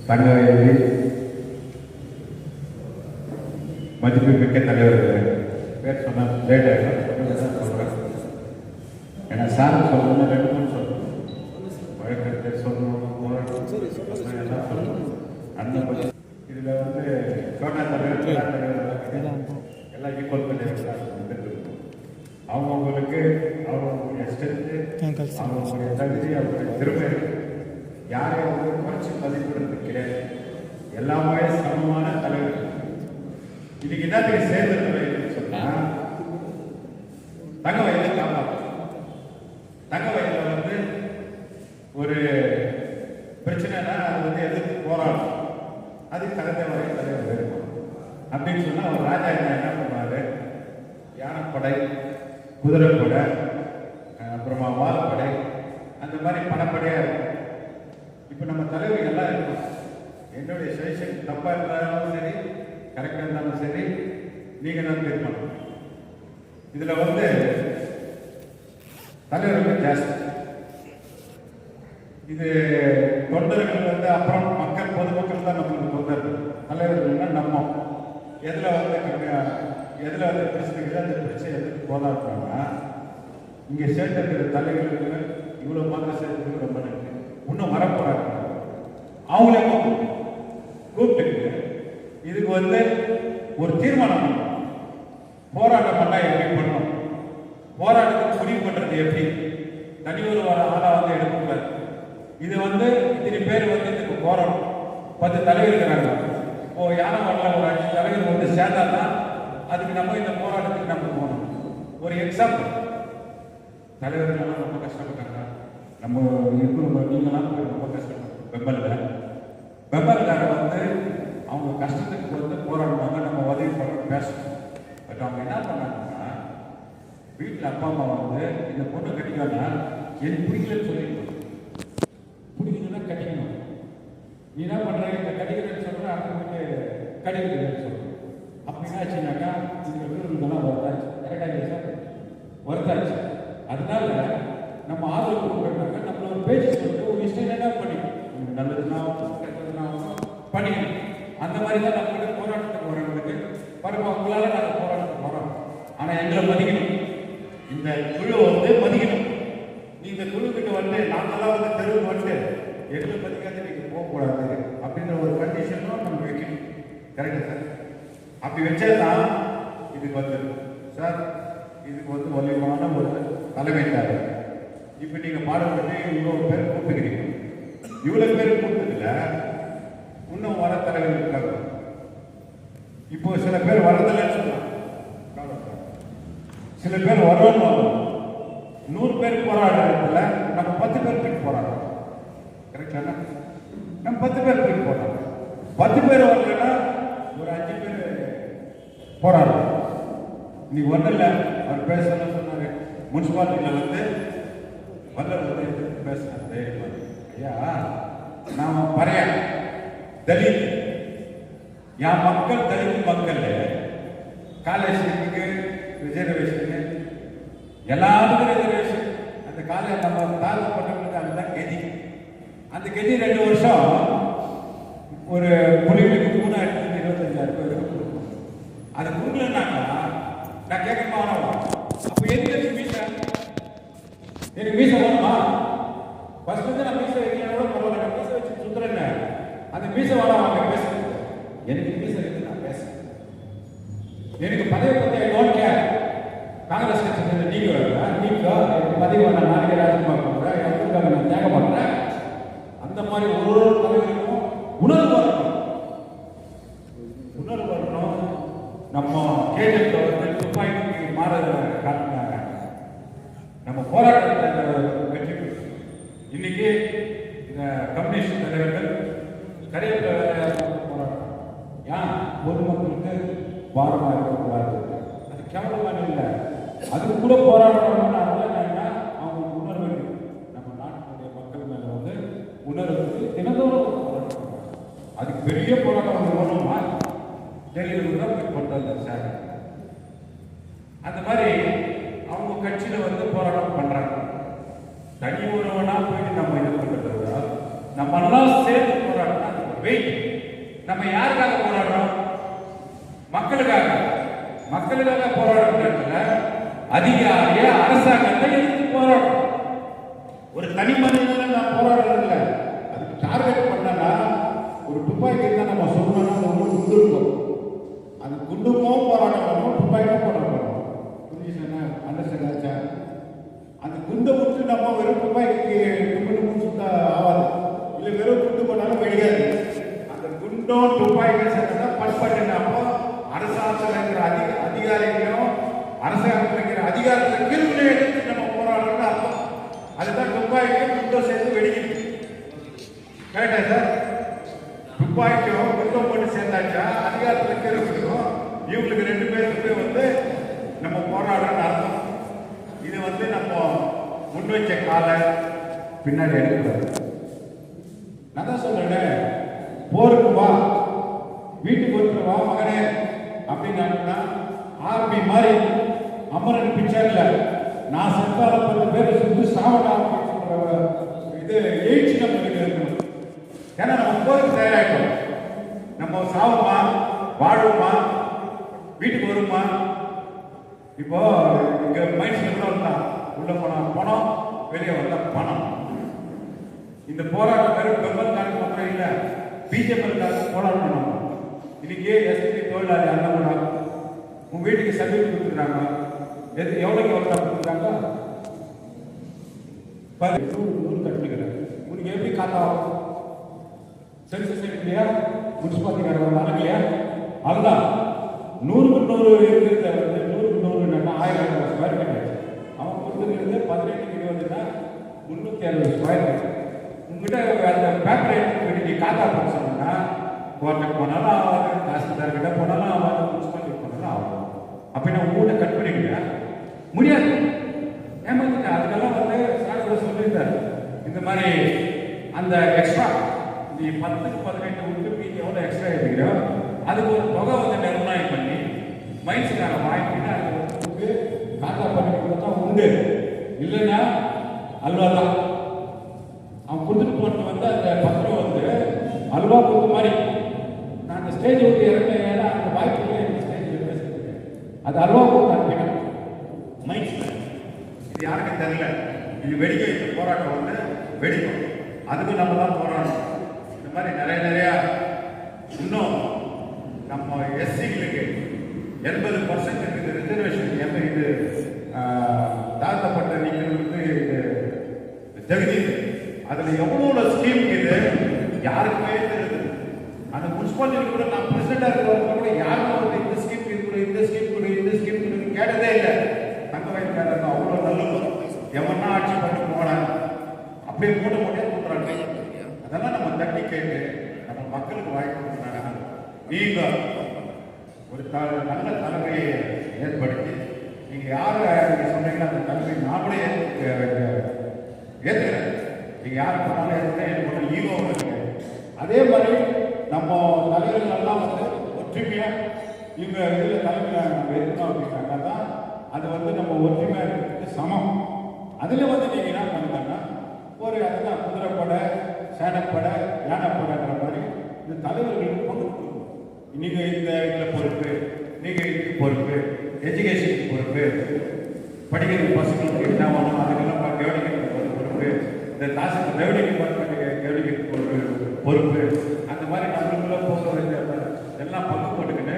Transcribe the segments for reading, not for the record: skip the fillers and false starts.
தங்கவேலி, மதிப்புமிக்க தலைவர்கள் பேர் சொன்ன லேட் ஆகிடும் சொல்கிறேன். ஏன்னா சார் சொல்லணும்னா 2 சொல்லணும், வழக்கத்தை சொல்லணும், எல்லாம் சொல்லணும். அந்த இதில் வந்து சோனா தலைவர் எல்லாம் ஈக்குவல் தலைவர்கள் அவங்கவுங்களுக்கு அவங்களுடைய ஸ்ட்ரென்த்து, அவங்களுடைய தகுதி, அவங்களுடைய திறமை யாரையும் வந்து குறைச்சி மதிப்பிடுறது கிடையாது. எல்லாமே சமமான தலைவர்கள். இன்னைக்கு என்னத்துக்கு சேர்ந்து சொன்னா தங்க வயதை காப்பாற்று. தங்க வயதில் வந்து ஒரு பிரச்சனைனா அது வந்து எதிர்த்து போராடும், அதுக்கு தகுந்த வரை தலைவர் இருக்கும் அப்படின்னு சொன்னா ஒரு ராஜா என்ன பண்ணுவாரு, யானைப்படை, குதிரைப்படை, அப்புறமா வால்படை, அந்த மாதிரி பணப்படையா இருக்கும். இப்போ நம்ம தலைவர் எல்லாம் இருக்கும். என்னுடைய சஜஷன் தப்பாக இருந்தாலும் சரி, கரெக்டாக இருந்தாலும் சரி, நீங்கள் தான் தீர்மானம். இதில் வந்து தலைவர்கள் ஜாஸ்தி. இது தொண்டர்கள் வந்து அப்புறம் மக்கள், பொதுமக்கள் தான் நம்மளுக்கு தொண்டர்கள். தலைவர்கள்னா நம்ம எதில் வந்து பிரச்சனைகள் அந்த பிரச்சனை எதுக்கு போதாடுறாங்கன்னா, இங்கே சேர்ந்திருக்கிற தலைவர்கள் இவ்வளோ மாதிரி சேர்த்து ரொம்ப நன்றி. இன்னும் வரப்போறாங்க, அவங்களே கூப்பிட்டு இதுக்கு வந்து ஒரு தீர்மானம் பண்ணணும். போராட்டம் பண்ணா எப்படி பண்ணணும், போராட்டத்துக்கு முடிவு பண்றது எப்படி, தனி ஒரு ஆளா வந்து எடுக்கக்கூடாது. இது வந்து இத்தனை பேர் வந்து இதுக்கு போராடும். 10 தலைவர் இருக்கிறாங்க. இப்போ யானை வரல, ஒரு 5 தலைவர் வந்து சேர்ந்தாதான் அதுக்கு நம்ம இந்த போராட்டத்துக்கு நம்ம போகணும். ஒரு எக்ஸாம்பிள், தலைவர்கள்லாம் ரொம்ப கஷ்டப்பட்டாங்க. நம்ம இருக்கிற நீங்களாம் ரொம்ப கஷ்டப்பட்டோம். பெம்பல்கார வந்து அவங்க கஷ்டத்துக்கு வந்து போராடுவாங்க, நம்ம உதவி பண்ண பேசணும். பட் அவங்க என்ன பண்ணாங்கன்னா, வீட்டில் அப்பா அம்மா வந்து இந்த பொண்ணு கட்டிக்கோன்னா எனக்கு பிடிக்கலன்னு சொல்லிடணும். பிடிக்கணும்னா கட்டிக்கணும். நீ என்ன பண்ணுறாங்க, இந்த கட்டிக்கிறேன்னு சொல்கிற அடுத்த வீட்டு கட்டிக்கிறேன்னு சொல்கிறோம். அப்படி என்னாச்சுனாக்கா இந்த வீடுகளெல்லாம் வருதாச்சு, கரெக்டாக சார் வருதாச்சு. அதனால நம்ம ஆதரவு கொடுக்குறாங்க. நம்மள ஒரு பேச்சு சொல்லிட்டு ஒரு இஷ்டம் என்ன பண்ணிக்கணும், நல்லதுன்னா கெட்டதுன்னா பண்ணிக்கணும். அந்த மாதிரி தான் நம்மளுக்கு போராட்டத்துக்கு வரவங்களுக்கு பாருங்க, அவங்களால நாங்கள் போராட்டத்துக்கு வரோம். ஆனால் எங்களை மதிக்கணும், இந்த குழு வந்து மதிக்கணும். நீங்கள் குழுக்கிட்ட வந்து நாங்களாம் வந்து தெருவு வந்து எங்களை மதிக்காத நீங்கள் போகக்கூடாது அப்படின்ற ஒரு கண்டிஷனும் நம்ம வைக்கணும். Correct sir? அப்படி வச்சதான் இதுக்கு வந்து சார் இதுக்கு வந்து வலிமையான ஒரு தலைமை தேவை. இப்போ நீங்கள் பாடப்பட்டு இவ்வளோ பேர் கூப்பிட்டுக்கிறீங்க. இவ்வளோ பேர் கூப்பிட்டதில்ல இன்னும் வர தலைவர் இருக்காங்க. இப்போ சில பேர் வரதில்லைன்னு சொல்லலாம், சில பேர் வரணும். 100 பேர் போராடுறதுல நம்ம 10 பேர் போய் போராடுறோம். கரெக்டான நம்ம 10 பேர் போய் போராடுறோம். 10 பேர் வரலன்னா ஒரு 5 பேர் போராடுறோம். நீ ஒன்றும் இல்லை, அவர் பேசணும்னு சொன்னாரு. முனிசிபாலிட்டியில் வந்து வந்து பேசுறேன், ஐயா நாம பறைய தலித், என் மக்கள் தலித் மக்கள் காலேஜுக்கு ரிசர்வேஷன், எல்லாருக்கும் ரிசர்வேஷன். அந்த காலேஜ் நம்ம தாழ்த்தப்பட்டவங்களுக்கு அதுதான் கெதி. அந்த கெதி 2 வருஷம் ஒரு புலிகளுக்கு 3,25,000 பேர் கொடுக்கணும். அது கொடுக்கலன்னாக்கா நான் கேட்கணுமா? அப்போ எதுக்கு மீசை, எனக்கு மீசை வேணுமா? ஃபர்ஸ்ட் வந்து நான் மீசை வைக்கிறதோட பரவாயில்ல, நான் மீசை வச்சு சுத்துறேன்னு அந்த மீசை வேணாம். அவங்க பேசுறது எனக்கு மீசை வைத்து நான் பேசுறேன். எனக்கு பதவி பற்றி ஐ டோன்ட் கேர். காங்கிரஸ் கட்சி நீங்க எனக்கு பதவி வேணாம், நாளைக்கு ராஜ்குமார் பண்ணுறேன், எங்களுக்காக நான் தியாகம் பண்ணுறேன். அந்த மாதிரி ஒரு தலைவருக்கும் உணர்வு வரணும், உணர்வு வரணும். நம்ம கேஜெட் வந்து துப்பாக்கி மாறத காட்டினாங்க. நம்ம போராட்டத்தை வெற்றி பெற்று இன்னைக்கு இந்த கம்யூனிஸ்ட் தலைவர்கள் கரையப்ப போராட்டம் ஏன் பொதுமக்களுக்கு பாரமாக இருக்கக்கூடாது, அது கேவலமான இல்லை. அதுக்கு கூட போராடணும்னு என்னன்னா அவங்க உணர்வு, நம்ம நாட்டினுடைய மக்கள் மேல வந்து உணர்வு தினந்தோறும் போராட்டம். அதுக்கு பெரிய போராட்டம் வரணுமா டெல்லியில் தான் பண்ணுறாங்க சார். அந்த மாதிரி அவங்க கட்சியில வந்து போராட்டம் பண்றாங்க. தனி ஒருவனா போயிட்டு நம்ம இது பண்றத விட நம்ம எல்லாம் சேர்ந்து போராட்டம் வெயிட். நம்ம யாருக்காக போராடுறோம்? மக்களுக்காக. மக்களுக்காக போராடுறதுல அதிகாரிய அரசாங்கத்தை எதிர்த்து போராடுறோம். ஒரு தனி மனிதனை நான் போராடுறது இல்லை. அதுக்கு டார்கெட் பண்ணனா ஒரு துப்பாக்கி தான் நம்ம சொல்லணும்னா அது ஒன்று குண்டு இருக்கும். அது குண்டுக்கும் போராட்டம் பண்ணணும், துப்பாக்கியும் போராட்டம் பண்ணணும். புரிஞ்சுச்சுன்னா அண்டர்ஸ்டாண்ட் ஆச்சா? அந்த குண்டை விட்டு நம்ம வெறும் துப்பாக்கிக்கு குண்டு முடிச்சுட்டா ஆகாது. இல்லை வெறும் குண்டு போட்டாலும் வெடிக்காது. அந்த குண்டும் துப்பாக்கியும் சேர்ந்தா பண்பட்டு அப்போ அரசாங்கத்தில் இருக்கிற அதிகாரிகளையும் அரசாங்கத்தில் இருக்கிற அதிகாரத்தை கீழ்நிலை எடுத்து நம்ம போராடணும்னு அர்த்தம். அதுதான் துப்பாக்கியும் குண்டும் சேர்ந்து வெடிக்குது. கரெக்டா சார்? துப்பாக்கியும் குண்டும் போட்டு சேர்ந்தாச்சா அதிகாரத்தில் கீழ்நிலைக்கும் இவங்களுக்கு 2 பேருக்கு வந்து நம்ம போராடணும்னு அர்த்தம். இது வந்து நம்ம முன் வச்ச காலை பின்னாடி எடுக்கிறாரு. நான் தான் சொல்றேன், போருக்கு வா, வீட்டுக்கு ஒருத்தர் வா மகனே அப்படின்னா ஆர்மி மாதிரி அமரன் பிக்சர்ல நான் செத்தால 10 பேரை சுற்றி சாவடா சொல்ற இது எழுச்சி நம்மளுக்கு இருக்கணும். ஏன்னா நம்ம போருக்கு தயாராகிட்டோம். நம்ம சாவுமா, வாழுமா, வீட்டுக்கு வருமா? இப்போ இங்க மைண்ட் செட் தான் உள்ள போனா பணம், வெளியே வந்தா பணம். இந்த போராட்டம் வெறும் பெம்பல்காரங்க மாத்திரம் இல்லை, பிஜேபிக்காக போராடணும். இன்னைக்கு எஸ்பி தொழிலாளி அண்ணா உங்க வீட்டுக்கு சர்டிஃபிகேட் கொடுத்துருக்காங்க. எவ்வளோக்கு எவ்வளோ கொடுத்துருக்காங்க? 100 கட்டுக்கிறேன். உனக்கு எப்படி காத்தாகும்? சென்சஸ் இல்லையா? முனிசிபாலிட்டிக்காரங்க அழகையா? அதுதான் 100க்கு 100 இருக்கிறத வந்து 100க்கு 100 1000 ஸ்கொயர் ஃபீட் ஆச்சு. அவன் கொடுத்துருக்கிறது 18க்கு 20 360 ஸ்கொயர் ஃபீட். உங்ககிட்ட அந்த பேப்பரை எடுத்து காத்தா போக சொன்னா கோர்ட்டுக்கு போனாலும் ஆகாது, தாசில்தார்கிட்ட போனாலும் ஆகாது, முனிசிபாலிட்டி போனாலும் ஆகும். அப்படின்னா வீட்டை கட் பண்ணிக்கிட்டா முடியாது. ஏமாந்துட்டா. அதுக்கெல்லாம் வந்து சார் கூட சொல்லியிருந்தார், இந்த மாதிரி அந்த எக்ஸ்ட்ரா நீ 10க்கு 18 விட்டு மீதி எவ்வளோ எக்ஸ்ட்ரா எடுக்கிறோம் அதுக்கு ஒரு தொகை வந்து நிர்ணயம் பண்ணி மைன்ஸுக்காக வாங்கிட்டு அதுக்கு காத்தா பண்ணி கொடுத்தா உண்டு. இல்லைன்னா அல்வா தான். அவன் கொடுத்துட்டு போட்டு வந்து அந்த பத்திரம் வந்து அல்வா கொடுத்த மாதிரி நான் அந்த ஸ்டேஜ் விட்டு இறங்க ஏன்னா அந்த வாய்ப்பு இந்த ஸ்டேஜில் பேசுறேன். அது அல்வா கொடுத்து அனுப்பினேன் மைன்ஸ். இது யாருக்கும் தெரியல. இது வெடிக்க வைத்த போராட்டம் வந்து வெடிக்கும். அதுக்கு நம்ம தான் போராடணும். இந்த மாதிரி நிறையா இன்னும் நம்ம எஸ்சிகளுக்கு 80% இருக்குது ரிசர்வேஷன். இது தாழ்த்தப்பட்ட நீங்களுக்கு இது தகுதி. அதில் எவ்வளோ ஸ்கீம் இது யாருக்குமே தெரியுது. அந்த முனிசிபாலிட்டி கூட நான் பிரசிடண்டா இருக்கிறவங்க கூட யாருமே வந்து இந்த ஸ்கீம் இது கூட இந்த ஸ்கீம் கூட இந்த ஸ்கீம் கூட கேட்டதே இல்லை. தங்க வயசுக்காரங்க அவ்வளோ நல்லது. எவனா ஆட்சி பண்ணி போனாங்க அப்படியே மூட மூட்டையாக கொடுக்குறாங்க. அதெல்லாம் நம்ம தட்டி கேட்டு நம்ம மக்களுக்கு வாய்ப்பு கொடுக்குறாங்க. நீங்கள் ஒரு நல்ல தலைமையை ஏற்படுத்தி நீங்கள் யாரை நீங்கள் சொன்னீங்கன்னா அந்த தலைமை நாமளே ஏற்றுக்கிறேன். நீங்கள் யாரை பண்ணாலும் ஏற்றுக்கிறேன். எனக்கு ஒன்றும் ஈகோ இருக்குது. அதே மாதிரி நம்ம தலைவர்களெல்லாம் வந்து ஒற்றுமையாக இவங்க இதில் தலைமையில் நம்ம இருக்கணும் அப்படின்னாக்கா தான் அது வந்து நம்ம ஒற்றுமையாக இருக்கிறதுக்கு சமம். அதில் வந்து நீங்கள் என்ன பண்ணுங்கன்னா ஒரு அதுதான் குதிரைப்படை, சேனப்படை, யானைப்படைங்கிற மாதிரி இந்த தலைவர்களுக்கு பங்கு கொடுக்கணும். நீங்கள் இந்த இதில் பொறுப்பு, நீங்கள் இதுக்கு பொறுப்பு, எஜுகேஷனுக்கு பொறுப்பு, படிக்கிற பசங்களுக்கு என்ன வேணும் அதுக்கெல்லாம் கவனிக்கிறது பொறுப்பு, இந்த தாசில் ரெவன்யூ டிபார்ட்மெண்ட்டுக்கு கவனிக்கிறது பொறுப்பு. அந்த மாதிரி நம்மளுக்குள்ள போகிற எல்லாம் பங்கு போட்டுக்கிட்டு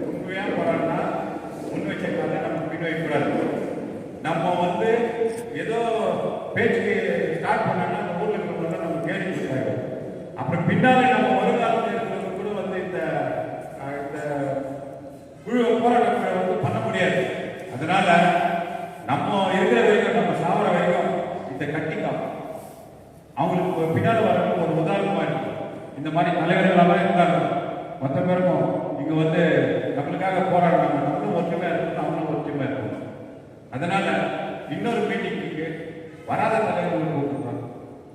உண்மையாக போராடினா முன் வச்சக்காக நம்ம பின் வைக்கக்கூடாது. நம்ம வந்து ஏதோ பேச்சுக்கு ஸ்டார்ட் பண்ணோம்னா அந்த ஊரில் இருக்கிறவங்க நம்ம கேள்வி கொடுத்தாங்க. அப்புறம் பின்னாலே நம்ம வருங்காலத்தில் இருக்கிறவங்க கூட வந்து இந்த குழு போராட்டங்களை வந்து பண்ண முடியாது. அதனால நம்ம இருக்கிற வரைக்கும் நம்ம சாவர வரைக்கும் இந்த கட்டிக்காம அவங்களுக்கு பின்னால் வரணும் ஒரு உதாரணமாக இருக்கும். இந்த மாதிரி தலைவர்களெல்லாம் இருந்தாங்க. மற்ற பேருக்கும் இங்கே வந்து நம்மளுக்காக போராடுறாங்க. நம்மளும் ஒற்றுமையாக இருக்கணும், அவங்களும் ஒற்றுமையாக இருக்கணும். அதனால இன்னொரு மீட்டிங்க்கு வராத தலைவர்களும் கூப்பிட்டுருக்காங்க,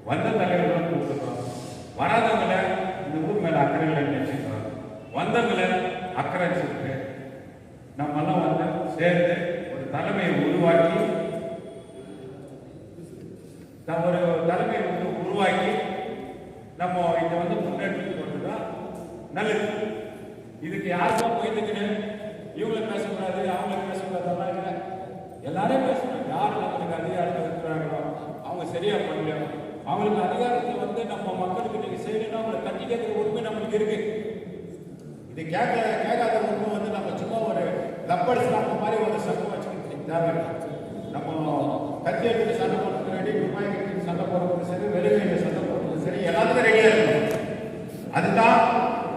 வந்த தலைவர்களும் கூப்பிட்டுருக்காங்க. வராதவங்களை இந்த ஊர் மேலே அக்கறைகளை நினைச்சுக்கிறாங்க, வந்தவங்களை அக்கறை வச்சுட்டு நம்மெல்லாம் வந்து சேர்ந்து ஒரு தலைமையை உருவாக்கி ஒரு தலைமையை உருவாக்கி நம்ம இதை வந்து முன்னெடுத்து கொண்டு தான் நல்லது. இதுக்கு யாருக்கும் போயிருக்குன்னு இவங்களை பேசக்கூடாது அவங்களை பேசக்கூடாது இல்லை, எல்லாரையும் பேசணும். யார் நம்மளுக்கு அதிகாரத்தில் இருக்கிறாங்களோ அவங்க சரியா பண்ணலையோ அவங்களுக்கு அதிகாரத்தை வந்து நம்ம மக்களுக்கு நீங்க செய்யணும்னா அவங்களை தட்டி கேட்கிற உரிமை நம்மளுக்கு இருக்கு. இது கேட்காத உரிமை வந்து நம்ம சும்மா ஒரு லப்பர் ஸ்டாம்ப் மாதிரி ஒரு சட்டம் வச்சுக்கிட்டு தேவையில்லை. நம்ம கத்தி எடுத்து சண்டை போடுறது ரெடி, துப்பாக்கி எடுத்து சண்டை போடுறது சரி, வெளியே சண்டை போடுறது சரி, எல்லாத்துக்கும் ரெடியா இருக்கணும். அதுதான்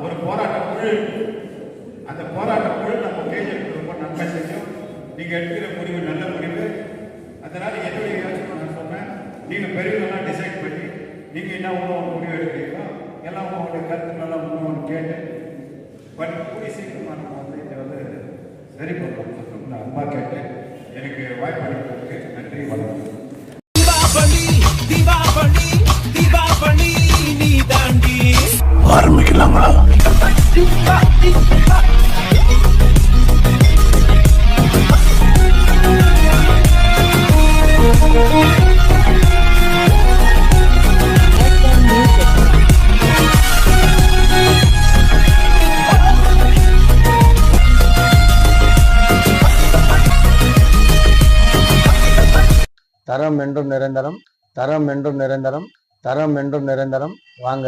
ஒரு போராட்ட குழு. அந்த போராட்ட குழு நம்ம கையில் ரொம்ப நன்மை செய்யும். நீங்க எடுக்கிற முடிவு நல்ல முடிவு. அதனால என்னுடைய யோசனை நான் சொன்னேன், நீங்க பெரியவங்களாம் டிசைட் பண்ணி நீங்க என்ன ஒன்று முடிவு எடுக்கிறீங்களோ எல்லாம் உங்களுடைய கருத்துக்களெல்லாம் ஒன்று கேட்டு கூடிய சீக்கிரமா நம்ம வந்து இதை வந்து சரி பண்ணுறோம். நான் அன்பா கேட்டு எனக்கு வாய்ப்பு அளிப்பதற்கு நன்றி, வணக்கம். ஆரம்பிக்கலாங்களா? தரம் என்றும் நிரந்தரம், தரம் என்றும் நிரந்தரம், தரம் என்றும் நிரந்தரம். வாங்க.